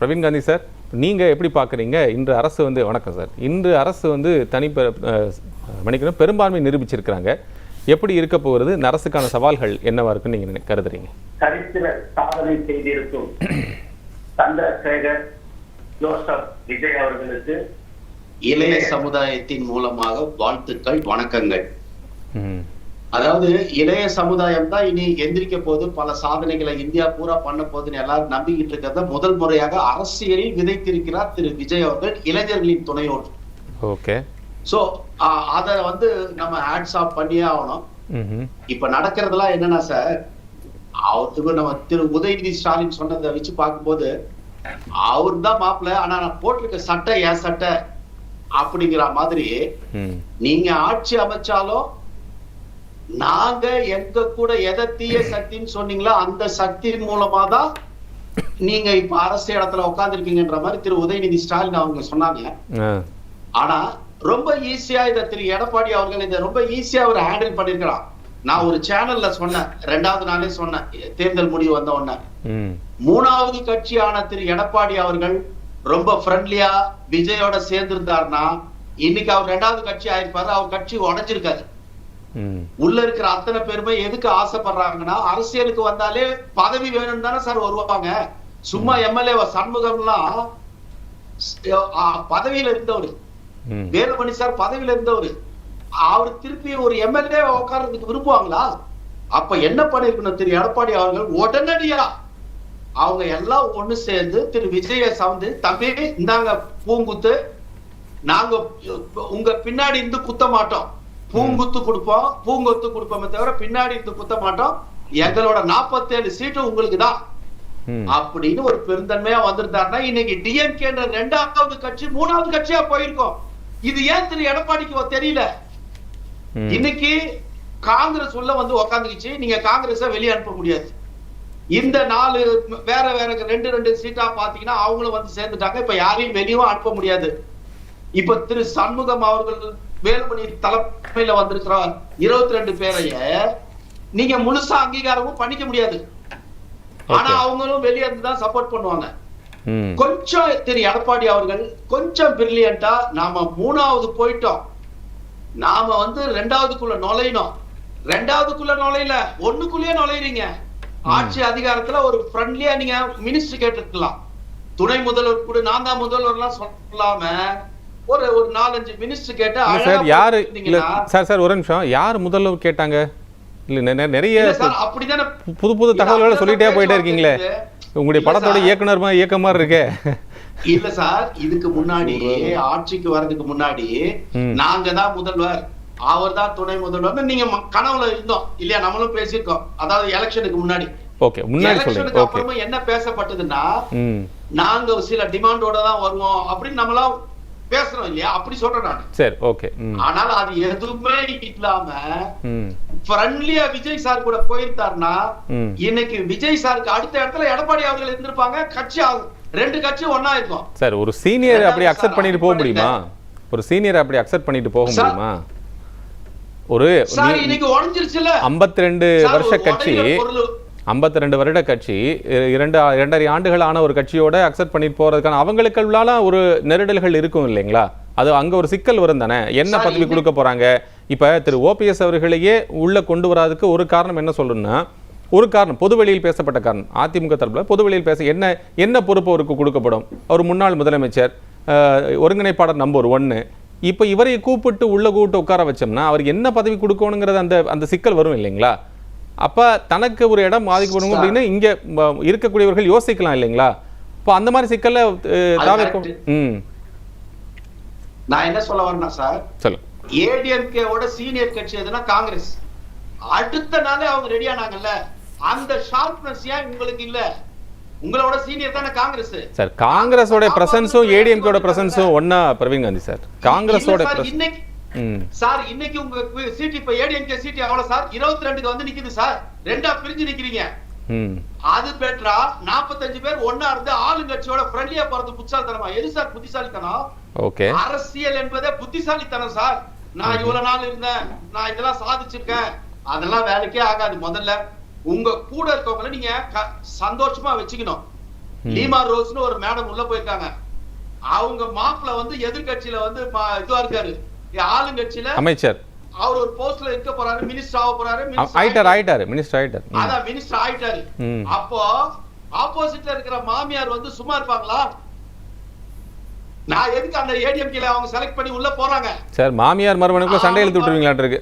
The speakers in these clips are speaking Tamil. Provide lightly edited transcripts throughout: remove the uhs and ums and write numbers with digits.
பிரவீன் காந்தி சார், நீங்கள் எப்படி பார்க்குறீங்க? இன்று அரசு வந்து வணக்கம் சார், இன்று அரசு வந்து மன்னிக்கணும் பெரும்பான்மை நிரூபிச்சிருக்கிறாங்க. எப்படி இருக்க போகிறது? இந்த அரசுக்கான சவால்கள் என்னவா இருக்குன்னு நீங்கள் கருதுறீங்க? சரித்திர சாதனை செய்திருக்கும் சந்திரசேகர் ஜோசப் விஜய் அவர்களுக்கு இளைய சமுதாயத்தின் மூலமாக வாழ்த்துக்கள், வணக்கங்கள். அதாவது இளைய சமுதாயம் தான் இனி எந்திரிக்க போது, பல சாதனைகளை இந்தியா பூரா பண்ண போதுன்னு எல்லாரும் நம்பிக்கிட்டு இருக்கிறத முதல் முறையாக அரசியலில் விதைத்திருக்கிறார் திரு விஜய் அவர்கள், இளைஞர்களின் துணையோடு. ஓகே, சோ அத வந்து நம்ம ஹேட்ஸ் ஆஃப் பண்ணியே ஆகணும். இப்ப நடக்கிறதுலாம் என்னன்னா சார், அவருக்கு நம்ம திரு உதயநிதி ஸ்டாலின் சொன்னதை வச்சு பார்க்கும்போது அவர் தான் மாப்பிள்ள, ஆனா நான் போட்டிருக்க சட்டை என் சட்டை அப்படிங்கிற மாதிரி, நீங்க ஆட்சி அமைச்சாலும் நாங்க எங்க கூட எதை தீய சக்தின்னு சொன்னீங்களோ அந்த சக்தியின் மூலமா தான் நீங்க இப்ப அரசு இடத்துல உட்கார்ந்துருக்கீங்கன்ற மாதிரி திரு உதயநிதி ஸ்டாலின் அவங்க சொன்னாங்க. ஆனா ரொம்ப ஈஸியா இதை திரு எடப்பாடி அவர்கள் இதை ரொம்ப ஈஸியா அவர் ஹேண்டில் பண்ணிருக்கலாம். நான் ஒரு சேனல்ல சொன்னேன், 2வது நாளே சொன்னேன், தேர்தல் முடிவு வந்த உடனே 3வது கட்சியான திரு எடப்பாடி அவர்கள் ரொம்ப ஃப்ரெண்ட்லியா விஜயோட சேர்ந்திருந்தாருன்னா இன்னைக்கு அவர் 2வது கட்சி ஆயிருப்பாரு, அவர் கட்சி உடைஞ்சிருக்காரு. உள்ள இருக்கிற அத்தனை பேருமே எதுக்கு ஆசைப்படுறாங்கன்னா, அரசியலுக்கு வந்தாலே பதவி வேணும்னு தானே சார் வருவாங்க. சும்மா எம்எல்ஏ சண்முகம்லாம் பதவியில இருந்தவர், வேலுமணி சார் பதவியில இருந்தவர், அவர் திருப்பி ஒரு எம்எல்ஏ உட்கார்றதுக்கு விரும்புவாங்களா? அப்ப என்ன பண்ணிருக்கணும் திரு எடப்பாடி அவர்கள், உடனடியா அவங்க எல்லாம் ஒண்ணு சேர்ந்து திரு விஜய சவுந்து, தம்பி இந்தாங்க பூங்குத்து, நாங்க உங்க பின்னாடி இருந்து குத்த மாட்டோம், பூங்குத்து கொடுப்போம், பூங்கொத்து கொடுப்போமே தவிர பின்னாடி இருந்து குத்த மாட்டோம், எங்களோட 47 சீட்டு உங்களுக்கு தான் அப்படின்னு ஒரு பெருந்தன்மையா வந்திருந்தாருன்னா இன்னைக்கு டிஎம்கேன்ற 2வது கட்சி 3வது கட்சியா போயிருக்கோம். இது ஏன் திரு எடப்பாடிக்கு தெரியல? இன்னைக்கு காங்கிரஸ் உள்ள வந்து உக்காந்துக்கிச்சு, நீங்க காங்கிரஸ வெளியே அனுப்ப முடியாது. இந்த 4 வேற வேற 2 சீட்டா பாத்தீங்கன்னா அவங்களும் வந்து சேர்ந்துட்டாங்க. இப்ப யாரையும் வெளியும் அனுப்ப முடியாது. இப்ப திரு சண்முகம் அவர்கள் வேலுமணி தலைமையில வந்திருக்கிற 22 பேரைய நீங்க முழுசா அங்கீகாரமும் பண்ணிக்க முடியாது. ஆனா அவங்களும் வெளியே இருந்துதான் சப்போர்ட் பண்ணுவாங்க. கொஞ்சம் திரு எடப்பாடி அவர்கள் கொஞ்சம் பிரில்லியண்டா, நாம 3வது போயிட்டோம், நாம வந்து 2வதுக்குள்ள நுழையணும், 2வதுக்குள்ள நுழையல 1க்குள்ளேயே நுழையிறீங்க. ஆட்சி அதிகாரத்துல ஒரு ஃப்ரெண்ட்லியா நீங்க மினிஸ்டர் கேட்டுக்கலாம், துணை முதல்வர் கூட நான் தான் முதல்வர் எல்லாம் சொல்லாம ஒரு 4-5 மினிஸ்டர் கேட்டா சார். யாரு சார் ஒரு நிமிஷம், யார் முதல்வர் கேட்டாங்க? இல்ல நிறைய அப்படிதானே புது தகவல்களை சொல்லிட்டே போயிட்டே இருக்கீங்களே, உங்களுடைய படத்தோட இயக்கமா இருக்கே. இல்ல சார், இதுக்கு முன்னாடி ஆட்சிக்கு வர்றதுக்கு முன்னாடி நாங்க தான் முதல்வர், அவர் தான் துணை முதல்வர் நீங்க கனவுல இருந்தோம் இல்லையா, நம்மளும் பேசியிருக்கோம். அதாவது எலெக்ஷனுக்கு முன்னாடி. ஓகே, முன்னாடி சொல்லுங்க. அப்புறமா என்ன பேசப்பட்டதுன்னா, நாங்க சில டிமாண்டோட தான் வருவோம் அப்படின்னு நம்மளாம் பேசுறோம் இல்லையா, அப்படி சொல்றேன் நான். சரி, ஓகே. ஆனால் அது எதுவுமே இல்லாம ஃப்ரெண்ட்லியா விஜய் சார் கூட போயிருந்தாருன்னா இன்னைக்கு விஜய் சாருக்கு அடுத்த இடத்துல எடப்பாடி அவர்கள் இருந்திருப்பாங்க, கட்சி 2 கட்சி ஒன்னா இருக்கும். சார், ஒரு சீனியர் அப்படி அக்செப்ட் பண்ணிட்டு போக முடியுமா? ஒரு சீனியர் அப்படி அக்செப்ட் பண்ணிட்டு போக முடியுமா? ஒரு 52 வருஷ கட்சி, 52 வருட கட்சி, 2.5 ஆண்டுகளான ஒரு கட்சியோட அக்செப்ட் பண்ணிட்டு போறதுக்கான அவங்களுக்குள்ளால ஒரு நெருடல்கள் இருக்கும் இல்லைங்களா? அது அங்க ஒரு சிக்கல் வரும் தானே. என்ன பதவி கொடுக்க போறாங்க? இப்ப திரு ஓபிஎஸ் அவர்களையே உள்ள கொண்டு வராதுக்கு ஒரு காரணம் என்ன சொல்லணும்னா, ஒரு காரணம் பொதுவெளியில் பேசப்பட்ட காரணம், அதிமுக தரப்புல பொதுவெளியில் பேச என்ன பொறுப்பு அவருக்கு கொடுக்கப்படும்? அவர் முன்னாள் முதலமைச்சர், ஒருங்கிணைப்பாளர் நம்பர் 1. இப்ப இவரை கூப்பிட்டு உள்ள கூப்பிட்டு உட்கார வச்சோம்னா அவருக்கு என்ன பதவி கொடுக்கணுங்கிறது அந்த சிக்கல் வரும் இல்லைங்களா? அப்ப தனக்கு ஒரு இடம் ஆதிக்கப்படும் அப்படின்னு இங்க இருக்கக்கூடியவர்கள் யோசிக்கலாம் இல்லைங்களா? இப்போ அந்த மாதிரி சிக்கல்ல நான் என்ன சொல்ல வரேன்னா சார், சொல்லுங்க. ஏடிஎம்கேவோட சீனியர் கட்சி எதுனா காங்கிரஸ், அடுத்த நாளே அவங்க ரெடி ஆனாங்கல்ல, அந்த ஷார்ப்னஸ் ஏன் உங்களுக்கு இல்ல? உங்களோட சீனியர் தானே காங்கிரஸ் சார். காங்கிரஸோட பிரசன்ஸும் ஏடிஎம்கேவோட பிரசன்ஸும் ஒண்ணா பிரவீன் காந்தி சார்? காங்கிரஸோட சார் இன்னைக்கு உங்க சீட் இப்ப ஏடிஎம்கே சீட் எவ்வளவு சார்? 22க்கு வந்து நிக்குது சார், 2ஆ பிரிஞ்சு நிக்கிறீங்க. அது பெட்டரா 45 பேர் ஒன்னா இருந்து ஆளுங்கட்சியோட ஃப்ரெண்ட்லியா போறது புத்திசாலித்தனமா? எது சார் புத்திசாலித்தனம்? ஓகே, அரசியல் என்பதே புத்திசாலித்தனம் சார். நான் இவ்வளவு நாள் இருந்தேன், நான் இதெல்லாம் சாதிச்சிருக்கேன், அதெல்லாம் வேலைக்கே ஆகாது. முதல்ல உங்க கூட இருக்கவங்களை நீங்க சந்தோஷமா வச்சுக்கணும். லீமா ரோஸ்னு ஒரு மேடம் உள்ள போயிருக்காங்க. அவங்க மாப்பிள்ள வந்து எதிர்கட்சியில வந்து இதுவா இருக்காரு, ஆளுங்கட்சியில அமைச்சர். அவர் ஒரு போஸ்ட்ல இருக்க போறாரு, மினிஸ்டர் ஆக போறாரு, மினிஸ்டர் ஆயிட்டாரு. அதான் மினிஸ்டர் ஆயிட்டாரு. அப்போ ஆப்போசிட்ல இருக்கிற மாமியார் வந்து சும்மா இருப்பாங்களா? நான் எதுக்கு அந்த ஏடிஎம்கேல அவங்க செலக்ட் பண்ணி உள்ள போறாங்க சார்? மாமியார் மருமனுக்குள்ள சண்டை இழுத்து விட்டுருவீங்களாட்டு இருக்கு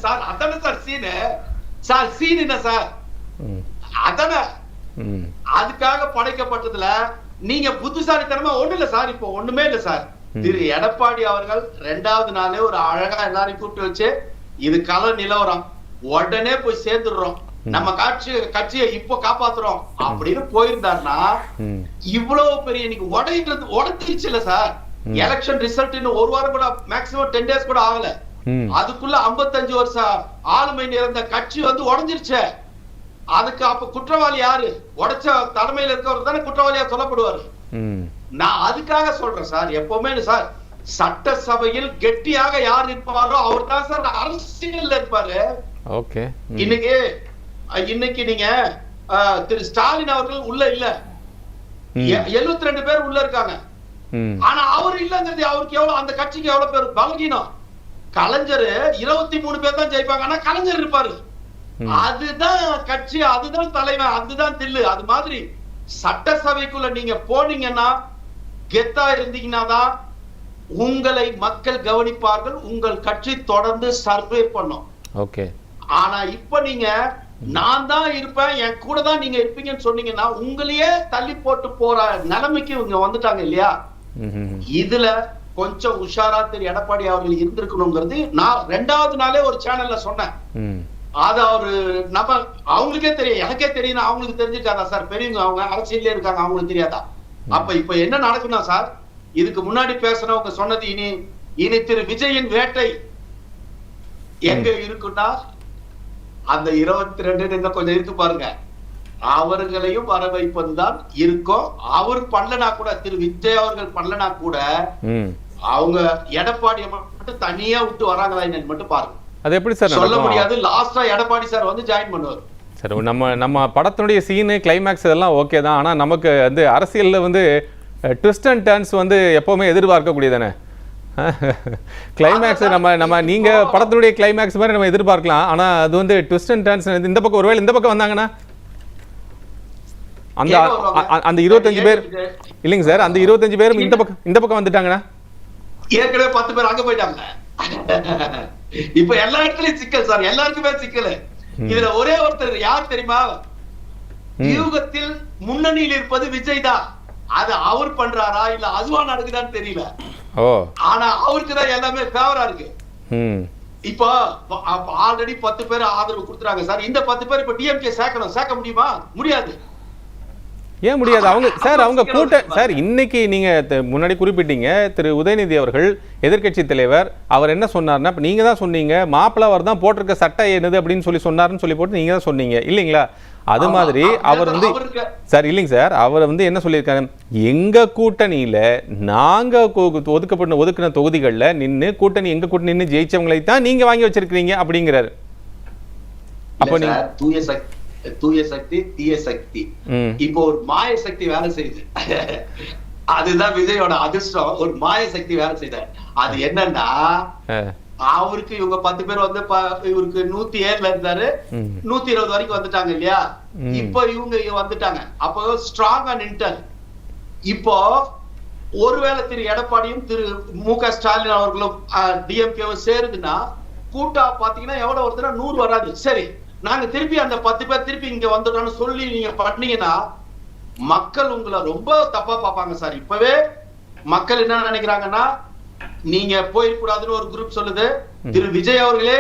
சார். அதானே சார் சீனு. சார் சீன் என்ன சார்? அதானே அதுக்காக படைக்கப்பட்டதுல நீங்க புத்திசாலித்தனமா ஒண்ணு இல்ல சார். இப்போ ஒண்ணுமே இல்ல சார். திரு எடப்பாடி அவர்கள் 2வது நாளே ஒரு அழகா எல்லாரையும் கூப்பிட்டு வச்சு இது கள நிலவரம், உடனே போய் சேர்ந்துடுறோம், நம்ம கட்சியை இப்போ காப்பாத்துறோம் அப்படின்னு போயிருந்தாருன்னா இவ்வளவு பெரிய இன்னைக்கு உடைச்சிருச்சு இல்ல சார். எலெக்ஷன் ரிசல்ட் இன்னும் ஒரு வாரம் கூட, மேக்ஸிமம் 10 days கூட ஆகல, அதுக்குள்ள 55 வருஷம் ஆளுமை நிறைந்த கட்சி வந்து உடைஞ்சிருச்சு. அதுக்கு அப்ப குற்றவாளி யாரு? உடைச்ச தலைமையில இருக்கவர் தானே குற்றவாளியா சொல்லப்படுவாரு. நான் அதுக்காக சொல்றேன் சார், எப்பவுமே சார் சட்டசபையில் கெட்டியாக யார் இருப்பாரோ அவர் தான் சார் அரசியல்ல இருப்பாரு. ஓகே. இன்னைக்கு நீங்க திரு ஸ்டாலின் அவர்கள் உள்ள இல்ல, 72 பேர் உள்ள இருக்காங்க. ஆனா அவர் இல்லங்கிறது அவருக்கு எவ்வளவு, அந்த கட்சிக்கு எவ்வளவு பேர் பலகீனம். கலைஞர் 23 பேர் தான் ஜெயிப்பாங்க, ஆனா கலைஞர் இருப்பாரு. அதுதான் கட்சி, அதுதான் தலைவன், அதுதான் தில்லு. அது மாதிரி சட்டசபைக்குள்ள நீங்க போனீங்கன்னா கெத்தா இருந்தீங்கன்னா தான் உங்களை மக்கள் கவனிப்பார்கள், உங்கள் கட்சி தொடர்ந்து சர்வே பண்ணும். ஓகே. ஆனா இப்ப நீங்க நான் தான் இருப்பேன், என் கூட தான் நீங்க இருப்பீங்கன்னு சொன்னீங்கன்னா உங்களையே தள்ளி போட்டு போற நிலைமைக்கு இவங்க வந்துட்டாங்க இல்லையா? இதுல கொஞ்சம் உஷாரா திரு எடப்பாடி அவர்கள் இருந்திருக்கணுங்கிறது நான் 2வது நாளே ஒரு சேனல்ல சொன்னேன். அது அவரு நம்ம அவங்களுக்கே தெரியும், எனக்கே தெரியும், அவங்களுக்கு தெரிஞ்சிருக்காதா சார்? பெரியவங்க அவங்க அரசியல்ல இருக்காங்க, அவங்களுக்கு தெரியாதா? அப்ப இப்ப என்ன நடக்குன்னா சார், இதுக்கு முன்னாடி பேசினவங்க சொன்னது இனி திரு விஜயின் வேட்டை எங்க இருக்குன்னா அந்த 22 இன்னும் கொஞ்சம் இருக்கு பாருங்க, அவர்களையும் வர வைப்பதுதான் இருக்கும். அவர் பண்ணலனா கூட, திரு விஜய் அவர்கள் பண்ணலனா கூட அவங்க எடப்பாடியை மட்டும் தனியா விட்டு வராங்களா என்னன்னு மட்டும் பாருங்க. அது எப்படி சார் சொல்ல முடியாது. லாஸ்டா எடப்பாடி சார் வந்து ஜாயின் பண்ணுவார். சார் நம்ம படத்தினுடைய சீனு கிளைமேக்ஸ் இதெல்லாம் ஓகே தான், ஆனா நமக்கு வந்து அரசியல்ல வந்து ட்விஸ்ட் அண்ட் டர்ன்ஸ் வந்து எப்பவுமே எதிர்பார்க்கக்கூடியதானே. கிளைமேக்ஸ் நம்ம நீங்க படத்தினுடைய கிளைமேக்ஸ் மாதிரி நம்ம எதிர்பார்க்கலாம், ஆனா அது வந்து ட்விஸ்ட் அண்ட் டர்ன்ஸ் இந்த பக்கம் ஒருவேளை இந்த பக்கம் வந்தாங்கன்னா அந்த 25 பேர் இல்லைங்க சார், அந்த 25 பேரும் இந்த பக்கம் வந்துட்டாங்கன்னா ஏற்கனவே 10 பேர் அங்க போயிட்டாங்க. இப்ப எல்லா இடத்துலயும் சிக்கல் சார், எல்லாருக்குமே சிக்கல். இதுல ஒரே ஒருத்தர் யார் தெரியுமா? யூகத்தில் முன்னணியில் இருப்பது விஜய் தான். அது அவர் பண்றாரா இல்ல அதுவா நடக்குதான்னு தெரியல. ஆனா அவருக்கு தான் எல்லாமே ஃபேவரா இருக்கு. இப்போ ஆல்ரெடி 10 பேர் ஆதரவு கொடுத்துறாங்க சார். இந்த 10 பேர் இப்ப டிஎம்கே சேர்க்க முடியுமா? முடியாது. ஏன் முடியாது? அவங்க சார் அவங்க சார் இன்னைக்கு நீங்க முன்னாடி குறிப்பிட்டீங்க திரு உதயநிதி அவர்கள் எதிர்க்கட்சி தலைவர், அவர் என்ன சொன்னார்னா, நீங்க தான் சொன்னீங்க மாப்பிள்ளை அவர் தான் போட்டிருக்க சட்டை என்னது அப்படின்னு சொன்னாருன்னு சொல்லி போட்டு நீங்க தான் சொன்னீங்க இல்லைங்களா? அது மாதிரி அவர் வந்து சார் இல்லைங்க சார், அவர் வந்து என்ன சொல்லியிருக்காரு, எங்க கூட்டணியில நாங்க ஒதுக்கின தொகுதிகளில் நின்று கூட்டணி எங்க கூட்டணி நின்று ஜெயிச்சவங்களை தான் நீங்க வாங்கி வச்சிருக்கீங்க அப்படிங்கிறாரு. அப்போ நீங்க தூய சக்தி தீய சக்தி, இப்போ ஒரு மாய சக்தி வேலை செய்யுது. அதுதான் விஜயோட அதிர்ஷ்டம். ஒரு மாய சக்தி வேலை செய்தார். அது என்னன்னா, அவருக்கு இவங்க 10 பேர் வந்து இவருக்கு 107ல இருந்தாரு, 120 வரைக்கும் வந்துட்டாங்க இல்லையா? இப்போ இவங்க வந்துட்டாங்க. அப்போ ஸ்ட்ராங்கா நின்ட்டார். இப்போ ஒருவேளை திரு எடப்பாடியும் திரு மு.க. ஸ்டாலின் அவர்களும் டிஎம்கேவும் சேருதுன்னா கூட்டா பாத்தீங்கன்னா எவ்வளவு ஒருத்தர் 100 வராது. சரி, நாங்க திருப்பி அந்த 10 பேர் திருப்பி இங்க வந்துட்டோம்னு சொல்லி நீங்க பண்ணீங்கன்னா மக்கள் உங்களை ரொம்ப தப்பா பார்ப்பாங்க சார். இப்பவே மக்கள் என்ன நினைக்கிறாங்கன்னா, நீங்க போயிடக்கூடாதுன்னு ஒரு குரூப் சொல்லுது. திரு விஜய் அவர்களே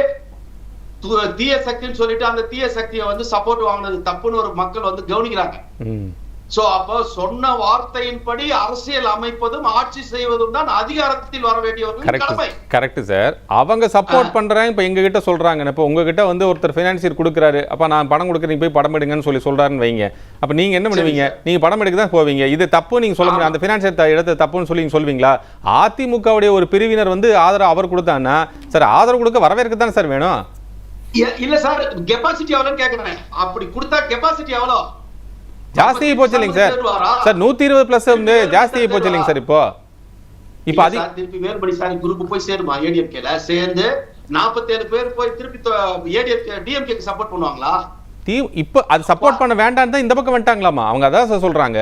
தீய சக்தின்னு சொல்லிட்டு அந்த தீய சக்தியை வந்து சப்போர்ட் வாங்கினது தப்புன்னு ஒரு மக்கள் வந்து கவனிக்கிறாங்க. சோ அப்ப சொன்ன வார்த்தையின்படி அரசியல் அமைப்பதும் ஆட்சி செய்வதும் தான் அதிகாரத்தில் வர வேண்டியவர்கள் கடமை. Correct sir. அவங்க சப்போர்ட் பண்றாங்க. இப்ப எங்க கிட்ட சொல்றாங்க, இப்ப உங்ககிட்ட வந்து ஒருத்தர் பைனான்சியர் கொடுக்குறாரு, அப்ப நான் படம் கொடுக்குறேன் போய் படம் எடுங்கன்னு சொல்றாருன்னு வைங்க. அப்ப நீங்க என்ன பண்ணுவீங்க? நீங்க படம் எடுக்க தான் போவீங்க. இது தப்பு நீங்க சொல்ல முடியாது. அந்த பைனான்சியர் இடத்தை தப்புன்னு சொல்லி சொல்வீங்களா? அதிமுகவுடைய ஒரு பிரிவினர் வந்து ஆதரவு அவர் கொடுத்தாங்கன்னா சார், ஆதரவு கொடுக்க வரவேற்க தானே சார் வேணும். இல்ல சார், கெபாசிட்டி எவ்வளவுன்னு கேக்குறேன். அப்படி கொடுத்தா கெபாசிட்டி எவ்வளவு? ஜாஸ்தி போச்சு இல்லைங்க சார். சார் 120 பிளஸ் வந்து ஜாஸ்தி போச்சு இல்லைங்க சார். இப்போ திருப்பி வேலுமணி சார் குரூப் போய் சேருமா ஏடிஎம்கேல சேர்ந்து 47 பேர் போய் திருப்பி ஏடிஎம்கே டிஎம்கேக்கு சப்போர்ட் பண்ணுவாங்களா? இப்ப அது சப்போர்ட் பண்ண வேண்டாம் தான் இந்த பக்கம் வந்துட்டாங்களாமா, அவங்க அதான் சொல்றாங்க.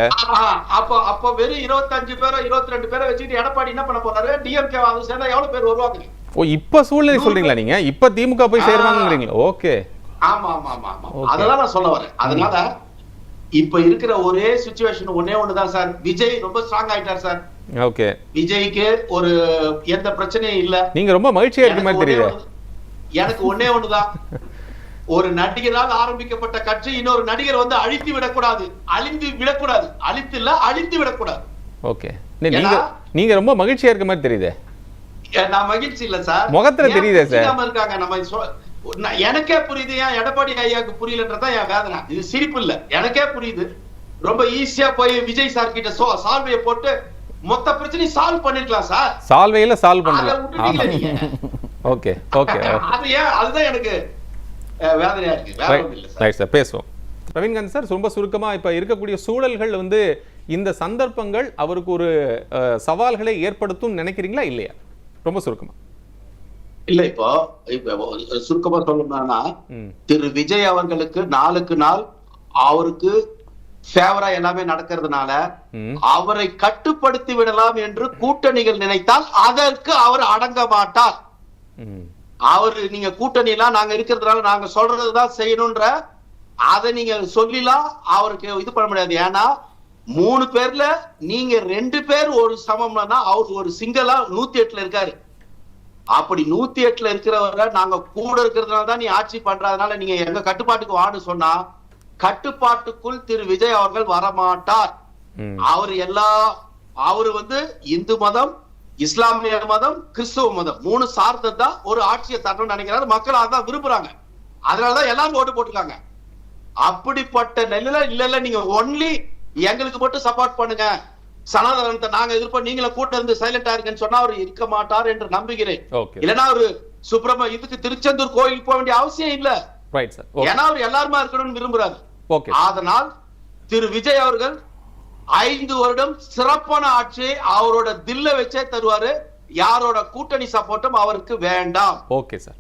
அப்ப வெறும் 25 பேரோ 22 பேரை வச்சுட்டு எடப்பாடி என்ன பண்ண போறாரு? டிஎம்கே வந்து சேர்ந்தா எவ்வளவு பேர் வருவாங்க? ஓ, இப்ப சூழ்நிலை சொல்றீங்களா நீங்க? இப்ப திமுக போய் சேருவாங்கங்கறீங்களா? ஓகே, ஆமா ஆமா ஆமா ஆமா, அதெல்லாம் நான் சொல்ல வரேன். அதனால இப்ப இருக்கிற ஒரே சிச்சுவேஷன் ஒண்ணுதான் சார், விஜய் ரொம்ப ஸ்ட்ராங் ஆயிட்டார் சார். ஓகே, விஜய்க்கு ஒரு எந்த பிரச்சனையும் இல்ல. நீங்க ரொம்ப மகிழ்ச்சியா இருக்க மாதிரி தெரியுது. எனக்கு ஒண்ணுதான், ஒரு நடிகரால் ஆரம்பிக்கப்பட்ட கட்சி இன்னொரு நடிகர் வந்து அழித்து விடக்கூடாது, அழித்து விடக்கூடாது. ஓகே, நீங்க ரொம்ப மகிழ்ச்சியா இருக்க மாதிரி தெரியுது. நான் மகிழ்ச்சி இல்ல சார், முகத்துல தெரியுதே சார். இருக்காங்க நம்ம எனக்கே புரியுது, ஏன் எடப்பாடி ஐயாவுக்கு புரியலன்றதான் என் வேதனை. இது சிரிப்பு இல்ல, எனக்கே புரியுது. ரொம்ப ஈஸியா போய் விஜய் சார் கிட்ட சால்வையை போட்டு மொத்த பிரச்சனையும் சால்வ் பண்ணிருக்கலாம் சார். சால்வையில சால்வ் பண்ணலாம். ஓகே ஓகே, அதுதான் எனக்கு வேதனையா இருக்கு. வேற ஒண்ணும் இல்ல சார். ரைட் சார், பேசுவோம். ரவீன்காந்த் சார், ரொம்ப சுருக்கமா இப்ப இருக்கக்கூடிய சூழல்கள் வந்து இந்த சந்தர்ப்பங்கள் அவருக்கு ஒரு சவால்களை ஏற்படுத்தும் நினைக்கிறீங்களா இல்லையா? ரொம்ப சுருக்கமா. இல்ல, இப்போ சுருக்கமா சொல்லணும்னா, திரு விஜய் அவர்களுக்கு நாளுக்கு நாள் அவருக்கு ஃபேவரா எல்லாமே நடக்கிறதுனால அவரை கட்டுப்படுத்தி விடலாம் என்று கூட்டணிகள் நினைத்தால் அதற்கு அவர் அடங்க மாட்டார். அவரு நீங்க கூட்டணி எல்லாம் நாங்க இருக்கிறதுனால நாங்க சொல்றதுதான் செய்யணும்ன்ற அதை நீங்க சொல்லிலாம் அவருக்கு இது பண்ண முடியாது. ஏன்னா 3 பேர்ல நீங்க 2 பேர் ஒரு சமம்னா அவர் ஒரு சிங்களா 108ல இருக்காரு. அப்படி 108ல இருக்கிறவரை நாங்க கூட இருக்கிறதுனால தான் நீ ஆட்சி பண்றதுனால நீங்க எங்க கட்டுப்பாட்டுக்கு வான்னு சொன்னா கட்டுப்பாட்டுக்குள் திரு விஜய் அவர்கள் வரமாட்டார். அவரு வந்து இந்து மதம், இஸ்லாமிய மதம், கிறிஸ்துவ மதம் 3 சார்ந்ததான் ஒரு ஆட்சியை தரணும்னு நினைக்கிறாரு. மக்கள் அதான் விரும்புறாங்க, அதனாலதான் எல்லாரும் ஓட்டு போட்டுருக்காங்க. அப்படிப்பட்ட நிலையில இல்ல நீங்க ஒன்லி எங்களுக்கு மட்டும் சப்போர்ட் பண்ணுங்க, சனாதனத்தை நாங்க எதிர்ப்போம், நீங்களும் கூட்டம் இருந்து சைலண்டா இருக்குன்னு சொன்னா அவர் இருக்க மாட்டார் என்று நம்புகிறேன். இல்லைன்னா ஒரு இதுக்கு திருச்செந்தூர் கோயிலுக்கு போக வேண்டிய அவசியம் இல்ல. ஏன்னா அவர் எல்லாருமா இருக்கணும்னு விரும்புறாரு. அதனால் திரு விஜய் அவர்கள் 5 வருடம் சிறப்பான ஆட்சியை அவரோட தில்ல வச்சே தருவாரு. யாரோட கூட்டணி சப்போர்ட்டும் அவருக்கு வேண்டாம். Okay sir.